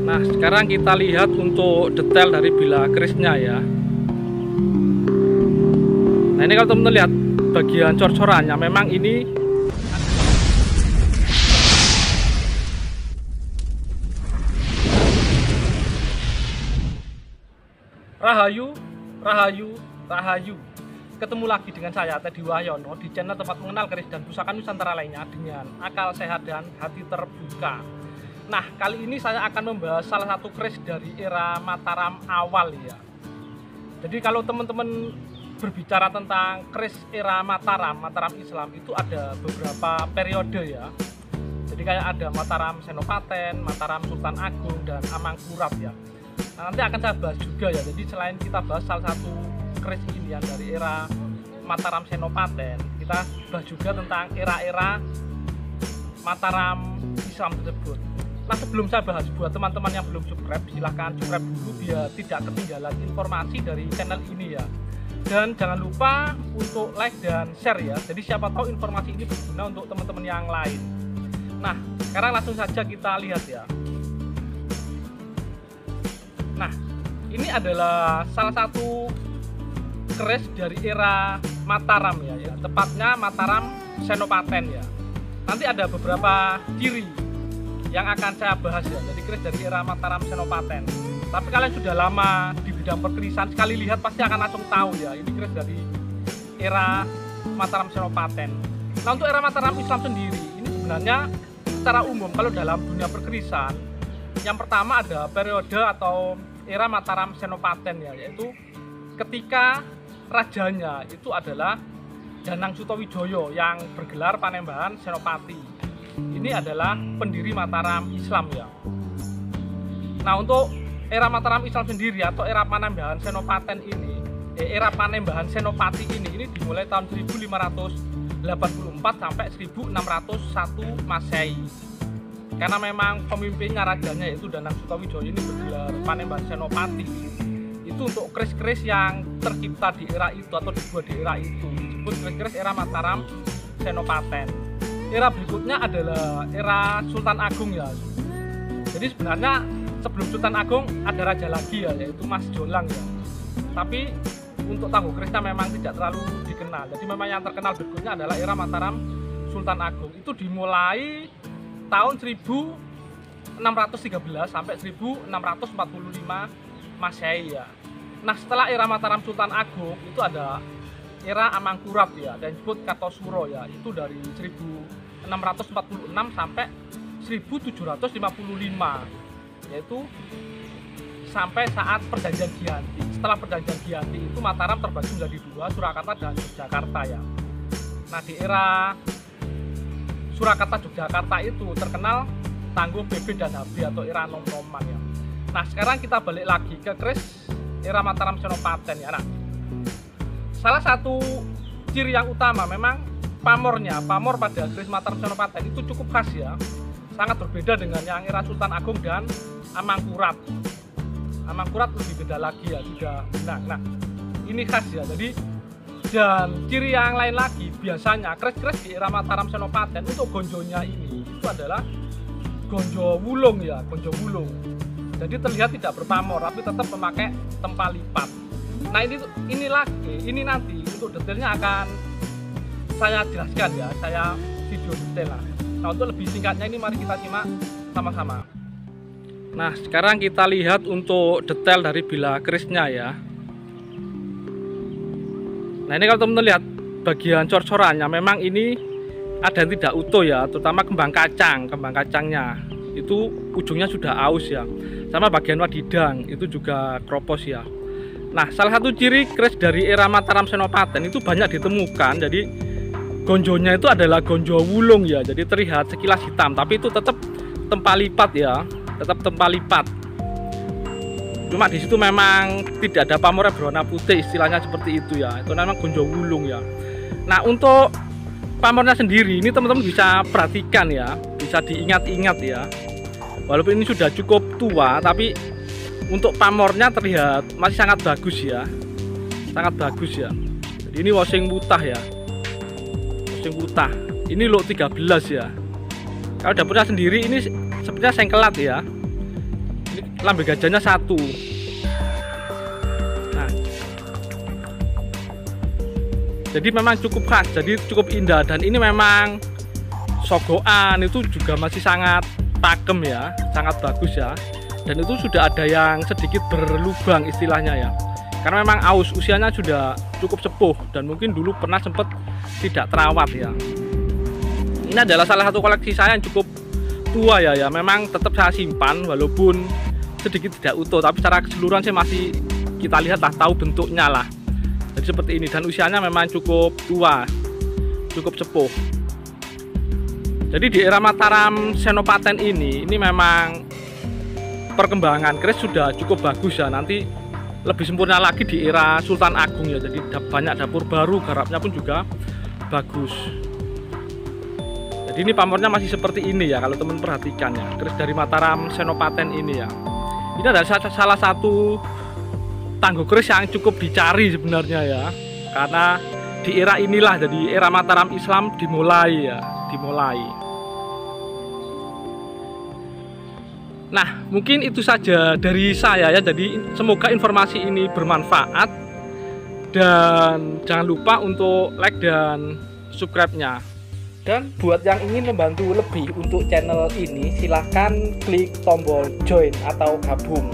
Nah, sekarang kita lihat untuk detail dari bila kerisnya ya. Nah, ini kalau teman-teman lihat bagian cor-corannya, memang ini Rahayu, Rahayu, Rahayu. Ketemu lagi dengan saya Teddy Wahyono di channel tempat mengenal keris dan pusaka Nusantara lainnya dengan akal sehat dan hati terbuka. Nah, kali ini saya akan membahas salah satu keris dari era Mataram awal ya. Jadi kalau teman-teman berbicara tentang keris era Mataram Islam itu ada beberapa periode ya. Jadi kayak ada Mataram Senopaten, Mataram Sultan Agung, dan Amangkurat ya. Nah, nanti akan saya bahas juga ya. Jadi selain kita bahas salah satu keris ini yang dari era Mataram Senopaten, kita bahas juga tentang era-era Mataram Islam tersebut. Nah, sebelum saya bahas, buat teman-teman yang belum subscribe, silahkan subscribe dulu biar tidak ketinggalan informasi dari channel ini ya. Dan jangan lupa untuk like dan share ya. Jadi siapa tahu informasi ini berguna untuk teman-teman yang lain. Nah, sekarang langsung saja kita lihat ya. Nah, ini adalah salah satu keris dari era Mataram ya, tepatnya Mataram Senopaten ya. Nanti ada beberapa ciri yang akan saya bahas ya. Jadi keris dari era Mataram Senopaten. Tapi kalian sudah lama di bidang perkerisan, sekali lihat pasti akan langsung tahu ya, ini keris dari era Mataram Senopaten. Nah, untuk era Mataram Islam sendiri, ini sebenarnya secara umum kalau dalam dunia perkerisan, yang pertama ada periode atau era Mataram Senopaten ya, yaitu ketika rajanya itu adalah Danang Sutawijoyo yang bergelar Panembahan Senopati. Ini adalah pendiri Mataram Islam ya. Nah, untuk era Mataram Islam sendiri atau era Panembahan Senopaten ini, era Panembahan Senopati ini dimulai tahun 1584 sampai 1601 Masehi. Karena memang pemimpinnya rajanya yaitu Danang Sutawijoyo ini bergelar Panembahan Senopati. Itu untuk keris-keris yang tercipta di era itu atau dibuat di era itu, disebut keris-keris era Mataram Senopaten. Era berikutnya adalah era Sultan Agung ya. Jadi sebenarnya sebelum Sultan Agung ada raja lagi ya, yaitu Mas Jolang ya. Tapi untuk tangguh kerisnya memang tidak terlalu dikenal. Jadi memang yang terkenal berikutnya adalah era Mataram Sultan Agung. Itu dimulai tahun 1613 sampai 1645 Masehi ya. Nah, setelah era Mataram Sultan Agung itu ada era Amangkurat ya, dan disebut Kartosuro ya. Itu dari 1646 sampai 1755, yaitu sampai saat Perjanjian Giyanti. Setelah Perjanjian Giyanti itu Mataram terbagi menjadi dua, Surakarta dan Yogyakarta ya. Nah, di era Surakarta Yogyakarta itu terkenal tangguh BB dan HB atau era nom-noman ya. Nah, sekarang kita balik lagi ke keris era Mataram Senopaten ya. Nah, salah satu ciri yang utama memang pamor pada keris Mataram Senopaten itu cukup khas ya. Sangat berbeda dengan yang era Sultan Agung dan Amangkurat. Amangkurat lebih beda lagi ya, sudah benang. Nah, ini khas ya. Jadi, dan ciri yang lain lagi, biasanya keris-keris di era Mataram Senopaten untuk gonjonya ini itu adalah gonjo wulung ya, gonjo wulung. Jadi terlihat tidak berpamor, tapi tetap memakai tempat lipat. Nah, ini nanti untuk detailnya akan saya jelaskan ya, saya video detail lah. Nah, untuk lebih singkatnya ini mari kita simak sama-sama. Nah, sekarang kita lihat untuk detail dari bila kerisnya ya. Nah, ini kalau teman-teman lihat bagian cor-corannya, memang ini ada yang tidak utuh ya, terutama kembang kacangnya itu ujungnya sudah aus ya, sama bagian wadidang itu juga kropos ya. Nah, salah satu ciri keris dari era Mataram Senopaten itu banyak ditemukan. Jadi gonjonya itu adalah gonjo wulung ya, jadi terlihat sekilas hitam, tapi itu tetap tempat lipat ya, tetap tempat lipat. Cuma di situ memang tidak ada pamornya berwarna putih, istilahnya seperti itu ya. Itu memang gonjo wulung ya. Nah, untuk pamornya sendiri ini teman-teman bisa perhatikan ya, bisa diingat-ingat ya. Walaupun ini sudah cukup tua, tapi untuk pamornya terlihat masih sangat bagus ya, sangat bagus ya. Jadi ini washing butah ya, washing butah. Ini lot 13 ya. Kalau dapurnya sendiri ini sepertinya sengkelat ya. Ini lambe gajahnya satu. Nah, jadi memang cukup khas, jadi cukup indah, dan ini memang sogokan itu juga masih sangat pakem ya, sangat bagus ya. Dan itu sudah ada yang sedikit berlubang istilahnya ya, karena memang aus, usianya sudah cukup sepuh dan mungkin dulu pernah sempat tidak terawat ya. Ini adalah salah satu koleksi saya yang cukup tua ya, memang tetap saya simpan walaupun sedikit tidak utuh, tapi secara keseluruhan sih masih kita lihat lah, tahu bentuknya lah. Jadi seperti ini, dan usianya memang cukup tua, cukup sepuh. Jadi di era Mataram Senopaten ini memang perkembangan keris sudah cukup bagus ya. Nanti lebih sempurna lagi di era Sultan Agung ya. Jadi banyak dapur baru, garapnya pun juga bagus. Jadi ini pamornya masih seperti ini ya, kalau teman perhatikan ya, keris dari Mataram Senopaten ini ya. Ini adalah salah satu tangguh keris yang cukup dicari sebenarnya ya, karena di era inilah, jadi era Mataram Islam dimulai ya, Nah, mungkin itu saja dari saya ya. Jadi semoga informasi ini bermanfaat, dan jangan lupa untuk like dan subscribe-nya. Dan buat yang ingin membantu lebih untuk channel ini, silahkan klik tombol join atau gabung.